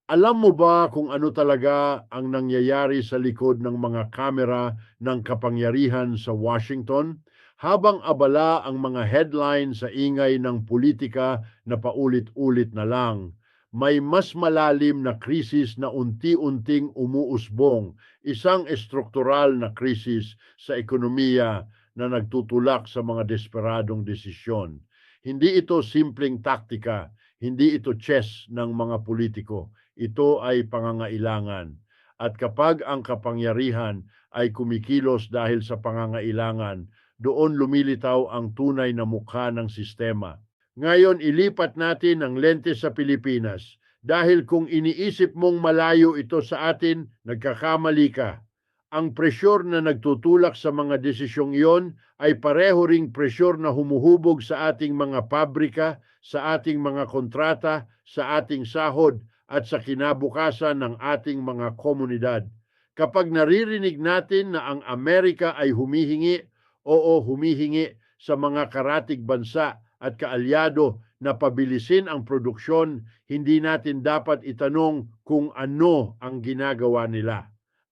Alam mo ba kung ano talaga ang nangyayari sa likod ng mga kamera ng kapangyarihan sa Washington? Habang abala ang mga headline sa ingay ng politika na paulit-ulit na lang, may mas malalim na krisis na unti-unting umuusbong, isang estruktural na krisis sa ekonomiya na nagtutulak sa mga desperadong desisyon. Hindi ito simpleng taktika, hindi ito chess ng mga politiko. Ito ay pangangailangan. At kapag ang kapangyarihan ay kumikilos dahil sa pangangailangan, doon lumilitaw ang tunay na mukha ng sistema. Ngayon, ilipat natin ang lente sa Pilipinas. Dahil kung iniisip mong malayo ito sa atin, nagkakamali ka. Ang presyur na nagtutulak sa mga desisyong iyon ay pareho ring presyur na humuhubog sa ating mga pabrika, sa ating mga kontrata, sa ating sahod, at sa kinabukasan ng ating mga komunidad. Kapag naririnig natin na ang Amerika ay humihingi sa mga karatig bansa at kaalyado na pabilisin ang produksyon, hindi natin dapat itanong kung ano ang ginagawa nila.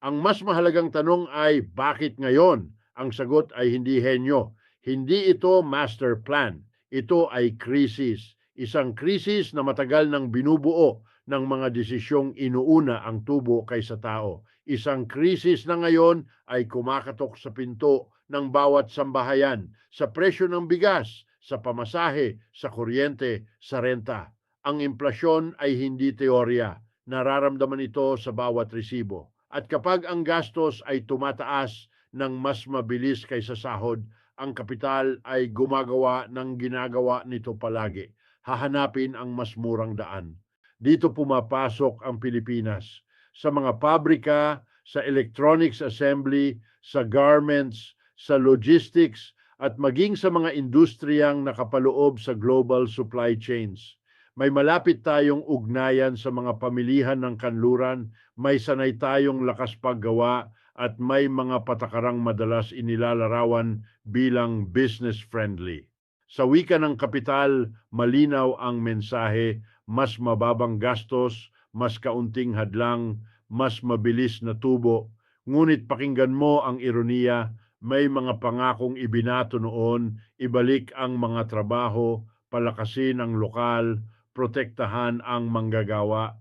Ang mas mahalagang tanong ay bakit ngayon? Ang sagot ay hindi henyo. Hindi ito master plan. Ito ay krisis. Isang krisis na matagal nang binubuo ng mga desisyong inuuna ang tubo kaysa tao. Isang krisis na ngayon ay kumakatok sa pinto ng bawat sambahayan, sa presyo ng bigas, sa pamasahe, sa kuryente, sa renta. Ang inflasyon ay hindi teorya. Nararamdaman ito sa bawat resibo. At kapag ang gastos ay tumataas ng mas mabilis kaysa sahod, ang kapital ay gumagawa ng ginagawa nito palagi. Hahanapin ang mas murang daan. Dito pumapasok ang Pilipinas. Sa mga pabrika, sa electronics assembly, sa garments, sa logistics, at maging sa mga industriyang nakapaloob sa global supply chains. May malapit tayong ugnayan sa mga pamilihan ng kanluran, may sanay tayong lakas paggawa, at may mga patakarang madalas inilalarawan bilang business-friendly. Sa wika ng kapital, malinaw ang mensahe, mas mababang gastos, mas kaunting hadlang, mas mabilis na tubo. Ngunit pakinggan mo ang ironiya, may mga pangakong ibinato noon, ibalik ang mga trabaho, palakasin ang lokal, protektahan ang manggagawa.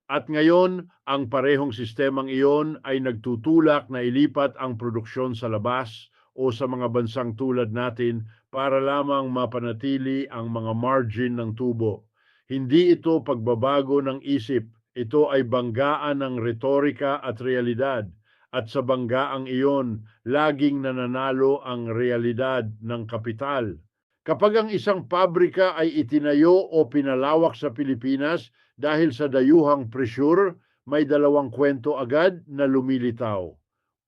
At ngayon, ang parehong sistemang iyon ay nagtutulak na ilipat ang produksyon sa labas o sa mga bansang tulad natin para lamang mapanatili ang mga margin ng tubo. Hindi ito pagbabago ng isip, ito ay banggaan ng retorika at realidad. At sa banggaang iyon, laging nananalo ang realidad ng kapital. Kapag ang isang pabrika ay itinayo o pinalawak sa Pilipinas dahil sa dayuhang presyur, may dalawang kwento agad na lumilitaw.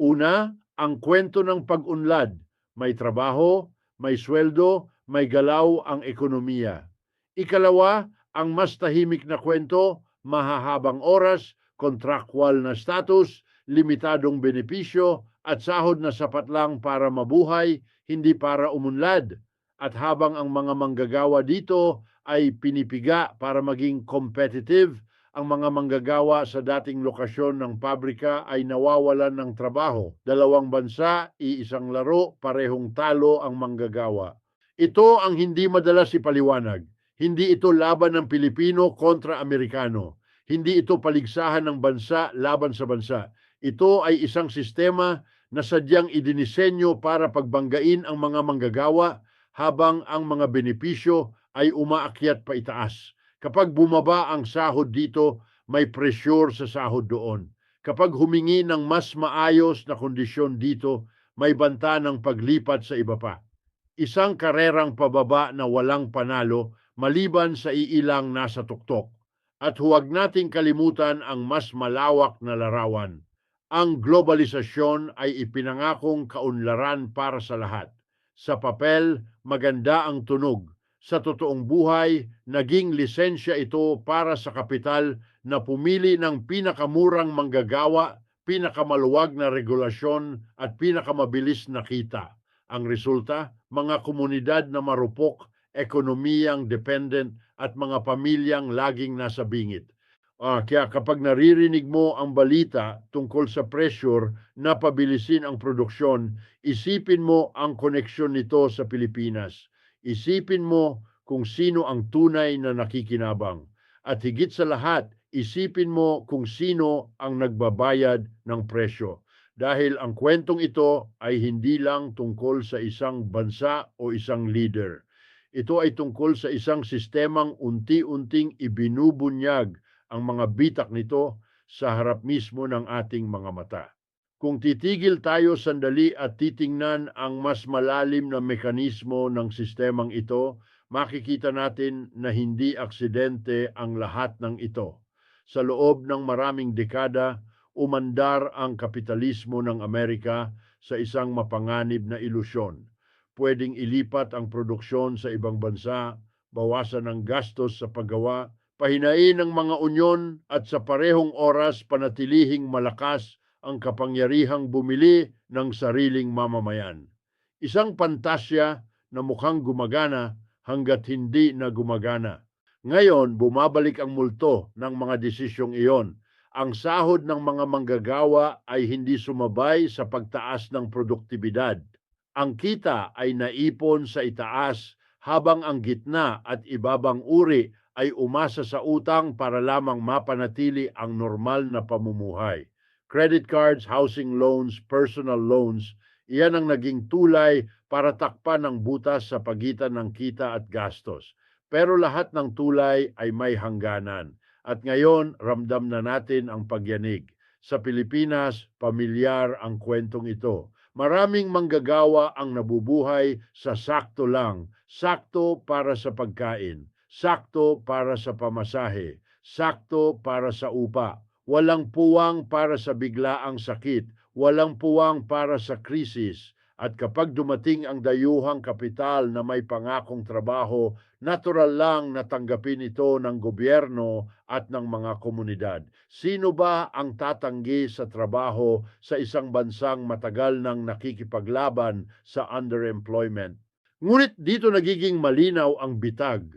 Una, ang kwento ng pag-unlad. May trabaho, may sweldo, may galaw ang ekonomiya. Ikalawa, ang mas tahimik na kwento, mahahabang oras, contractual na status, limitadong benepisyo, at sahod na sapat lang para mabuhay, hindi para umunlad. At habang ang mga manggagawa dito ay pinipiga para maging competitive, ang mga manggagawa sa dating lokasyon ng pabrika ay nawawalan ng trabaho. Dalawang bansa, iisang laro, parehong talo ang manggagawa. Ito ang hindi madalas ipaliwanag. Hindi ito laban ng Pilipino kontra Amerikano. Hindi ito paligsahan ng bansa laban sa bansa. Ito ay isang sistema na sadyang idinisenyo para pagbanggain ang mga manggagawa habang ang mga benepisyo ay umaakyat pa itaas. Kapag bumaba ang sahod dito, may pressure sa sahod doon. Kapag humingi ng mas maayos na kondisyon dito, may banta ng paglipat sa iba pa. Isang karerang pababa na walang panalo maliban sa iilang nasa tuktok. At huwag nating kalimutan ang mas malawak na larawan. Ang globalisasyon ay ipinangakong kaunlaran para sa lahat. Sa papel, maganda ang tunog. Sa totoong buhay, naging lisensya ito para sa kapital na pumili ng pinakamurang manggagawa, pinakamaluwag na regulasyon at pinakamabilis na kita. Ang resulta, mga komunidad na marupok, ekonomiyang dependent at mga pamilyang laging nasa bingit. Kaya kapag naririnig mo ang balita tungkol sa pressure na pabilisin ang produksyon, isipin mo ang koneksyon nito sa Pilipinas. Isipin mo kung sino ang tunay na nakikinabang. At higit sa lahat, isipin mo kung sino ang nagbabayad ng presyo. Dahil ang kwentong ito ay hindi lang tungkol sa isang bansa o isang leader. Ito ay tungkol sa isang sistemang unti-unting ibinubunyag ang mga bitak nito sa harap mismo ng ating mga mata. Kung titigil tayo sandali at titingnan ang mas malalim na mekanismo ng sistemang ito, makikita natin na hindi aksidente ang lahat ng ito. Sa loob ng maraming dekada, umandar ang kapitalismo ng Amerika sa isang mapanganib na ilusyon. Pwedeng ilipat ang produksyon sa ibang bansa, bawasan ang gastos sa paggawa, pahinain ng mga unyon at sa parehong oras panatilihing malakas ang kapangyarihang bumili ng sariling mamamayan. Isang pantasya na mukhang gumagana hanggat hindi na gumagana. Ngayon, bumabalik ang multo ng mga desisyong iyon. Ang sahod ng mga manggagawa ay hindi sumabay sa pagtaas ng produktibidad. Ang kita ay naipon sa itaas habang ang gitna at ibabang uri ay umasa sa utang para lamang mapanatili ang normal na pamumuhay. Credit cards, housing loans, personal loans, iyan ang naging tulay para takpan ang butas sa pagitan ng kita at gastos. Pero lahat ng tulay ay may hangganan. At ngayon, ramdam na natin ang pagyanig. Sa Pilipinas, pamilyar ang kwentong ito. Maraming manggagawa ang nabubuhay sa sakto lang, sakto para sa pagkain, sakto para sa pamasahe, sakto para sa upa. Walang puwang para sa biglaang sakit, walang puwang para sa krisis. At kapag dumating ang dayuhang kapital na may pangakong trabaho, natural lang na tanggapin ito ng gobyerno at ng mga komunidad. Sino ba ang tatanggi sa trabaho sa isang bansang matagal nang nakikipaglaban sa underemployment? Ngunit dito nagiging malinaw ang bitag.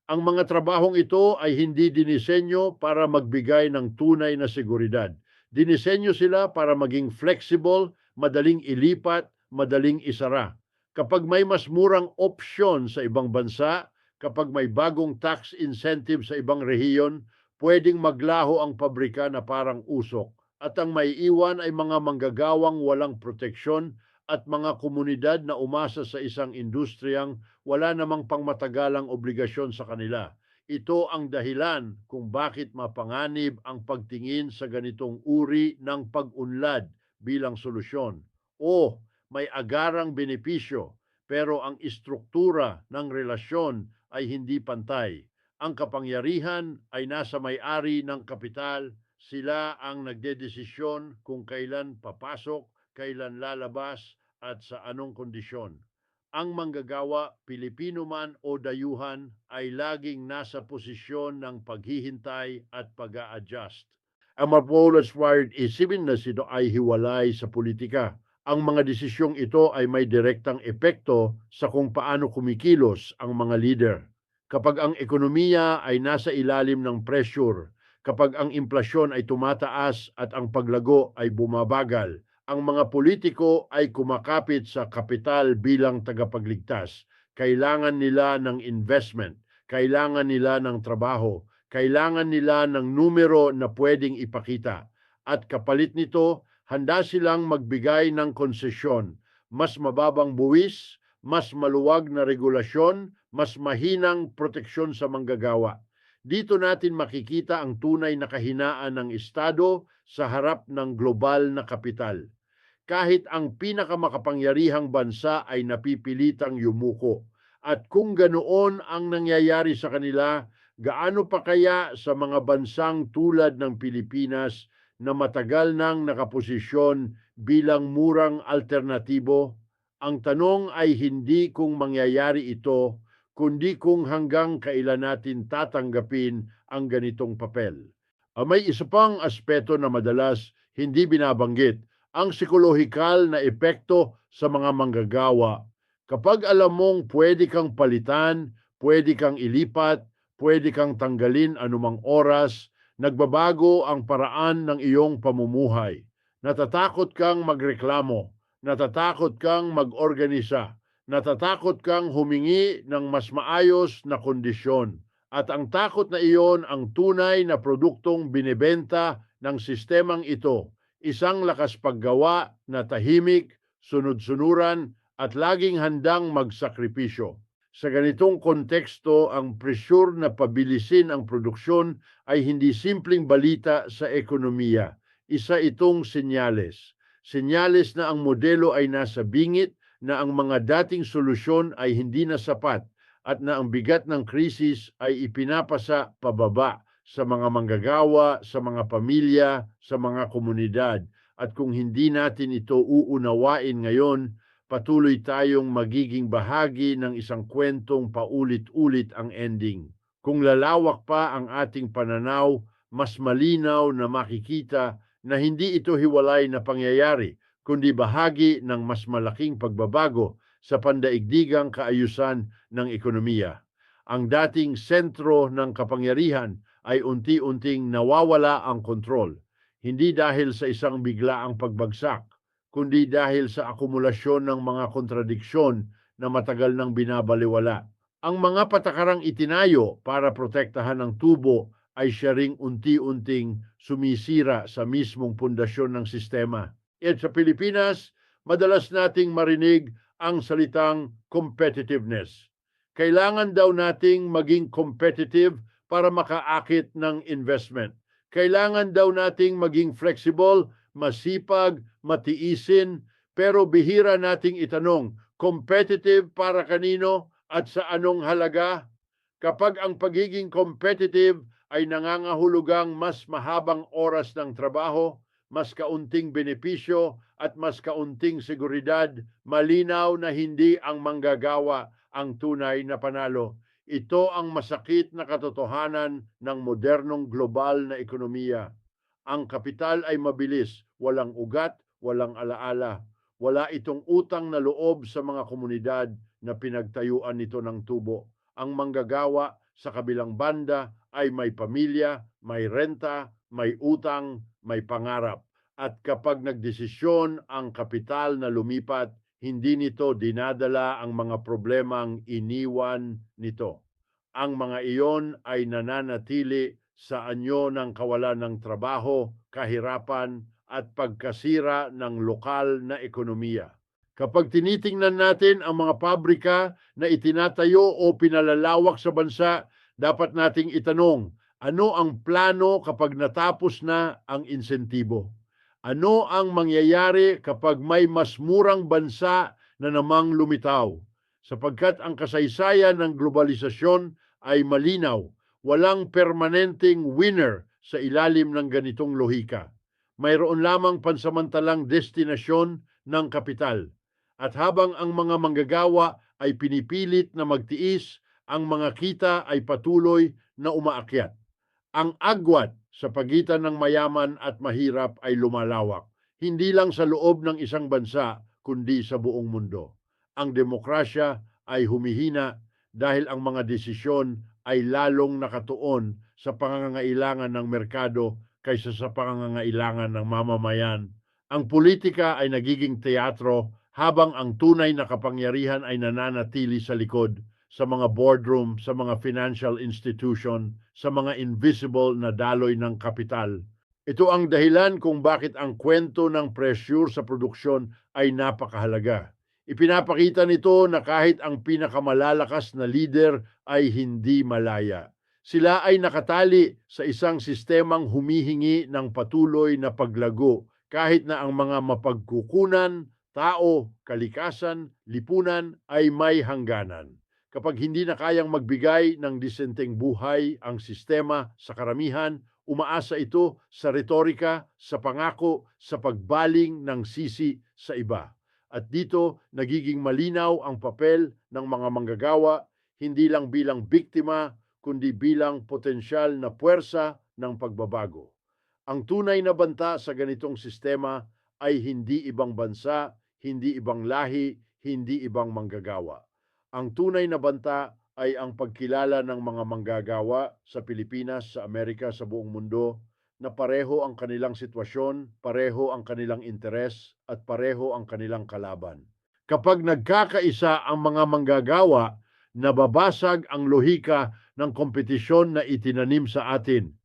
Ang mga trabahong ito ay hindi dinisenyo para magbigay ng tunay na seguridad. Dinisenyo sila para maging flexible, madaling ilipat, madaling isara. Kapag may mas murang opsyon sa ibang bansa, kapag may bagong tax incentive sa ibang rehiyon, pwedeng maglaho ang pabrika na parang usok. At ang may iwan ay mga manggagawang walang proteksyon at mga komunidad na umasa sa isang industriyang wala namang pangmatagalang obligasyon sa kanila. Ito ang dahilan kung bakit mapanganib ang pagtingin sa ganitong uri ng pag-unlad bilang solusyon. O may agarang benepisyo, pero ang istruktura ng relasyon ay hindi pantay. Ang kapangyarihan ay nasa may-ari ng kapital, sila ang nagdedesisyon kung kailan papasok, kailan lalabas at sa anong kondisyon. Ang manggagawa, Pilipino man o dayuhan, ay laging nasa posisyon ng paghihintay at pag-a-adjust. Ang mapolarized isipin na sito ay hiwalay sa politika. Ang mga desisyong ito ay may direktang epekto sa kung paano kumikilos ang mga leader. Kapag ang ekonomiya ay nasa ilalim ng pressure, kapag ang inflasyon ay tumataas at ang paglago ay bumabagal, ang mga politiko ay kumakapit sa kapital bilang tagapagligtas. Kailangan nila ng investment, kailangan nila ng trabaho, kailangan nila ng numero na pwedeng ipakita. At kapalit nito, handa silang magbigay ng konsesyon, mas mababang buwis, mas maluwag na regulasyon, mas mahinang proteksyon sa manggagawa. Dito natin makikita ang tunay na kahinaan ng Estado sa harap ng global na kapital. Kahit ang pinakamakapangyarihang bansa ay napipilitang yumuko. At kung ganoon ang nangyayari sa kanila, gaano pa kaya sa mga bansang tulad ng Pilipinas na matagal nang nakaposisyon bilang murang alternatibo? Ang tanong ay hindi kung mangyayari ito, kundi kung hanggang kailan natin tatanggapin ang ganitong papel. May isa pang aspeto na madalas hindi binabanggit, ang psikolohikal na epekto sa mga manggagawa. Kapag alam mong pwede kang palitan, pwede kang ilipat, pwede kang tanggalin anumang oras, Nagbabago ang paraan ng iyong pamumuhay. Natatakot kang magreklamo, natatakot kang mag-organisa, natatakot kang humingi ng mas maayos na kondisyon. At ang takot na iyon ang tunay na produktong binebenta ng sistemang ito, isang lakas paggawa na tahimik, sunod-sunuran at laging handang magsakripisyo. Sa ganitong konteksto, ang presyur na pabilisin ang produksyon ay hindi simpleng balita sa ekonomiya. Isa itong senyales. Senyales na ang modelo ay nasa bingit, na ang mga dating solusyon ay hindi na sapat, at na ang bigat ng krisis ay ipinapasa pababa sa mga manggagawa, sa mga pamilya, sa mga komunidad. At kung hindi natin ito uunawain ngayon, patuloy tayong magiging bahagi ng isang kwentong paulit-ulit ang ending. Kung lalawak pa ang ating pananaw, mas malinaw na makikita na hindi ito hiwalay na pangyayari, kundi bahagi ng mas malaking pagbabago sa pandaigdigang kaayusan ng ekonomiya. Ang dating sentro ng kapangyarihan ay unti-unting nawawala ang kontrol, hindi dahil sa isang biglaang pagbagsak, kundi dahil sa akumulasyon ng mga kontradiksyon na matagal nang binabaliwala. Ang mga patakarang itinayo para protektahan ang tubo ay siya ring unti-unting sumisira sa mismong pundasyon ng sistema. At sa Pilipinas, madalas nating marinig ang salitang competitiveness. Kailangan daw nating maging competitive para makaakit ng investment. Kailangan daw nating maging flexible, masipag, matiisin, pero bihira nating itanong, competitive para kanino at sa anong halaga? Kapag ang pagiging competitive ay nangangahulugang mas mahabang oras ng trabaho, mas kaunting benepisyo at mas kaunting seguridad, malinaw na hindi ang manggagawa ang tunay na panalo. Ito ang masakit na katotohanan ng modernong global na ekonomiya. Ang kapital ay mabilis, walang ugat, walang alaala. Wala itong utang na loob sa mga komunidad na pinagtayuan nito ng tubo. Ang manggagawa sa kabilang banda ay may pamilya, may renta, may utang, may pangarap. At kapag nagdesisyon ang kapital na lumipat, hindi nito dinadala ang mga problemang iniwan nito. Ang mga iyon ay nananatili sa anyo ng kawalan ng trabaho, kahirapan at pagkasira ng lokal na ekonomiya. Kapag tinitingnan natin ang mga pabrika na itinatayo o pinalalawak sa bansa, dapat nating itanong, ano ang plano kapag natapos na ang insentibo? Ano ang mangyayari kapag may mas murang bansa na namang lumitaw? Sapagkat ang kasaysayan ng globalisasyon ay malinaw, walang permanenteng winner sa ilalim ng ganitong lohika. Mayroon lamang pansamantalang destinasyon ng kapital. At habang ang mga manggagawa ay pinipilit na magtiis, ang mga kita ay patuloy na umaakyat. Ang agwat sa pagitan ng mayaman at mahirap ay lumalawak, hindi lang sa loob ng isang bansa, kundi sa buong mundo. Ang demokrasya ay humihina dahil ang mga desisyon ay lalong nakatuon sa pangangailangan ng merkado kaysa sa pangangailangan ng mamamayan. Ang politika ay nagiging teatro habang ang tunay na kapangyarihan ay nananatili sa likod, sa mga boardroom, sa mga financial institution, sa mga invisible na daloy ng kapital. Ito ang dahilan kung bakit ang kwento ng pressure sa produksyon ay napakahalaga. Ipinapakita nito na kahit ang pinakamalalakas na leader ay hindi malaya. Sila ay nakatali sa isang sistemang humihingi ng patuloy na paglago kahit na ang mga mapagkukunan, tao, kalikasan, lipunan ay may hangganan. Kapag hindi na kayang magbigay ng disenteng buhay ang sistema sa karamihan, umaasa ito sa retorika, sa pangako, sa pagbaling ng sisi sa iba. At dito nagiging malinaw ang papel ng mga manggagawa, hindi lang bilang biktima, kundi bilang potensyal na puwersa ng pagbabago. Ang tunay na banta sa ganitong sistema ay hindi ibang bansa, hindi ibang lahi, hindi ibang manggagawa. Ang tunay na banta ay ang pagkilala ng mga manggagawa sa Pilipinas, sa Amerika, sa buong mundo na pareho ang kanilang sitwasyon, pareho ang kanilang interes, at pareho ang kanilang kalaban. Kapag nagkakaisa ang mga manggagawa, nababasag ang lohika ng kompetisyon na itinanim sa atin.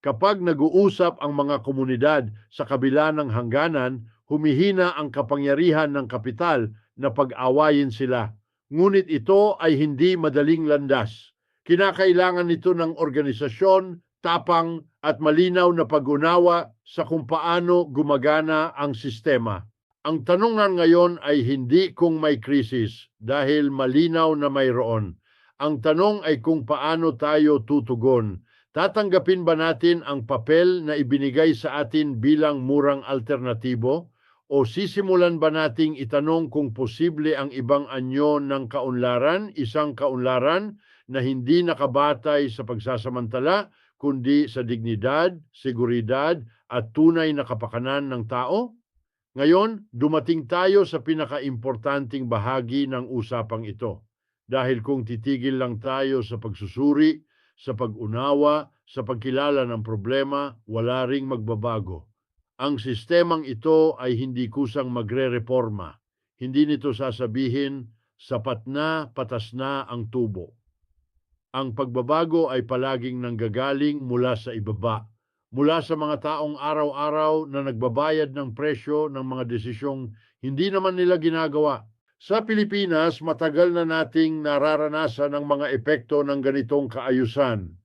Kapag nag-uusap ang mga komunidad sa kabila ng hangganan, humihina ang kapangyarihan ng kapital na pag-awayin sila. Ngunit ito ay hindi madaling landas. Kinakailangan nito ng organisasyon, tapang at malinaw na pag-unawa sa kung paano gumagana ang sistema. Ang tanong na ngayon ay hindi kung may krisis dahil malinaw na mayroon. Ang tanong ay kung paano tayo tutugon. Tatanggapin ba natin ang papel na ibinigay sa atin bilang murang alternatibo? O sisimulan ba nating itanong kung posible ang ibang anyo ng kaunlaran, isang kaunlaran na hindi nakabatay sa pagsasamantala, kundi sa dignidad, seguridad at tunay na kapakanan ng tao? Ngayon, dumating tayo sa pinakaimportanting bahagi ng usapang ito. Dahil kung titigil lang tayo sa pagsusuri, sa pag-unawa, sa pagkilala ng problema, wala ring magbabago. Ang sistemang ito ay hindi kusang magre-reforma. Hindi nito sasabihin, sapat na, patas na ang tubo. Ang pagbabago ay palaging nanggagaling mula sa ibaba, mula sa mga taong araw-araw na nagbabayad ng presyo ng mga desisyong hindi naman nila ginagawa. Sa Pilipinas, matagal na nating nararanasan ang mga epekto ng ganitong kaayusan.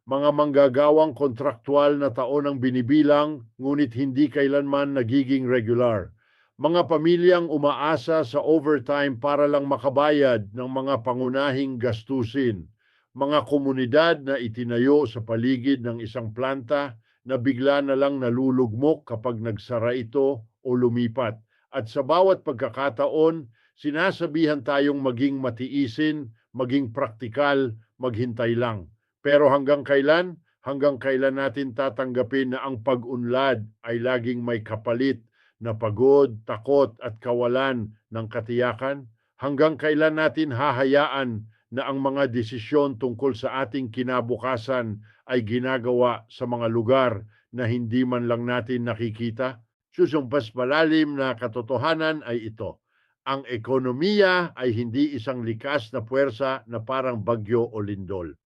Mga manggagawang kontraktual na taon ang binibilang, ngunit hindi kailanman nagiging regular. Mga pamilyang umaasa sa overtime para lang makabayad ng mga pangunahing gastusin. Mga komunidad na itinayo sa paligid ng isang planta na bigla na lang nalulugmok kapag nagsara ito o lumipat. At sa bawat pagkakataon, sinasabihan tayong maging matiisin, maging praktikal, maghintay lang. Pero hanggang kailan? Hanggang kailan natin tatanggapin na ang pag-unlad ay laging may kapalit na pagod, takot at kawalan ng katiyakan? Hanggang kailan natin hahayaan na ang mga desisyon tungkol sa ating kinabukasan ay ginagawa sa mga lugar na hindi man lang natin nakikita? Susumpas malalim na katotohanan ay ito. Ang ekonomiya ay hindi isang likas na puwersa na parang bagyo o lindol.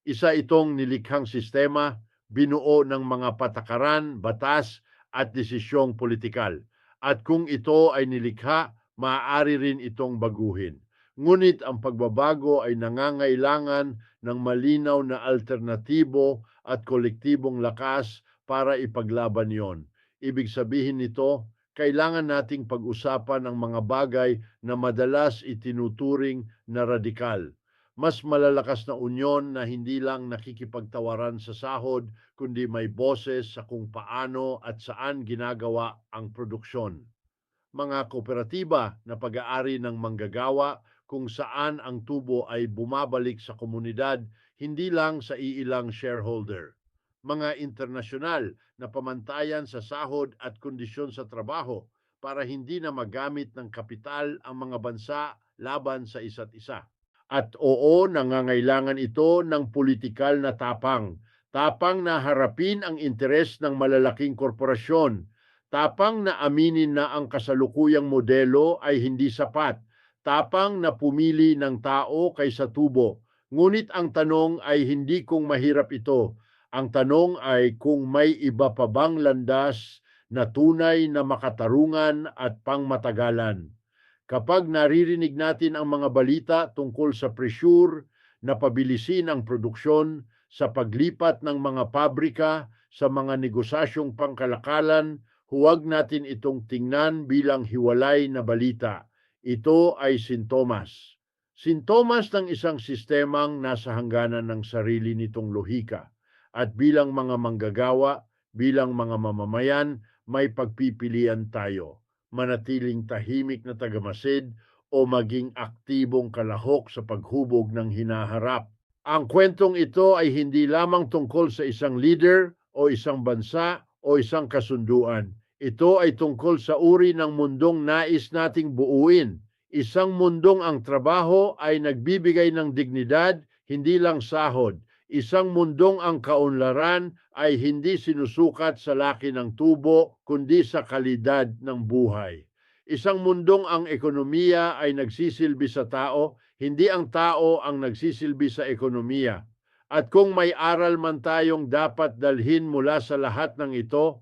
Isa itong nilikhang sistema, binuo ng mga patakaran, batas at desisyong politikal. At kung ito ay nilikha, maaari rin itong baguhin. Ngunit ang pagbabago ay nangangailangan ng malinaw na alternatibo at kolektibong lakas para ipaglaban yon. Ibig sabihin nito, kailangan nating pag-usapan ang mga bagay na madalas itinuturing na radikal. Mas malalakas na unyon na hindi lang nakikipagtawaran sa sahod, kundi may boses sa kung paano at saan ginagawa ang produksyon. Mga kooperatiba na pag-aari ng manggagawa kung saan ang tubo ay bumabalik sa komunidad, hindi lang sa iilang shareholder. Mga internasyonal na pamantayan sa sahod at kondisyon sa trabaho para hindi na magamit ng kapital ang mga bansa laban sa isa't isa. At oo, nangangailangan ito ng politikal na tapang. Tapang na harapin ang interes ng malalaking korporasyon. Tapang na aminin na ang kasalukuyang modelo ay hindi sapat. Tapang na pumili ng tao kaysa tubo. Ngunit ang tanong ay hindi kung mahirap ito. Ang tanong ay kung may iba pa bang landas na tunay na makatarungan at pangmatagalan. Kapag naririnig natin ang mga balita tungkol sa pressure na pabilisin ang produksyon, sa paglipat ng mga pabrika, sa mga negosasyong pangkalakalan, huwag natin itong tingnan bilang hiwalay na balita. Ito ay sintomas. Sintomas ng isang sistemang nasa hangganan ng sarili nitong lohika. At bilang mga manggagawa, bilang mga mamamayan, may pagpipilian tayo. Manatiling tahimik na tagamasid o maging aktibong kalahok sa paghubog ng hinaharap. Ang kwentong ito ay hindi lamang tungkol sa isang leader o isang bansa o isang kasunduan. Ito ay tungkol sa uri ng mundong nais nating buuin. Isang mundong ang trabaho ay nagbibigay ng dignidad, hindi lang sahod. Isang mundong ang kaunlaran ay hindi sinusukat sa laki ng tubo, kundi sa kalidad ng buhay. Isang mundong ang ekonomiya ay nagsisilbi sa tao, hindi ang tao ang nagsisilbi sa ekonomiya. At kung may aral man tayong dapat dalhin mula sa lahat ng ito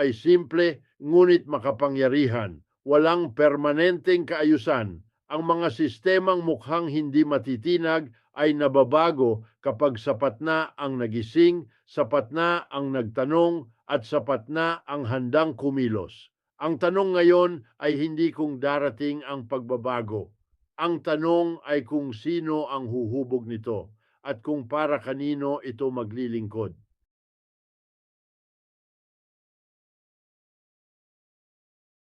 ay simple ngunit makapangyarihan. Walang permanenteng kaayusan. Ang mga sistemang mukhang hindi matitinag ay nababago kapag sapat na ang nagising, sapat na ang nagtanong, at sapat na ang handang kumilos. Ang tanong ngayon ay hindi kung darating ang pagbabago. Ang tanong ay kung sino ang huhubog nito at kung para kanino ito maglilingkod.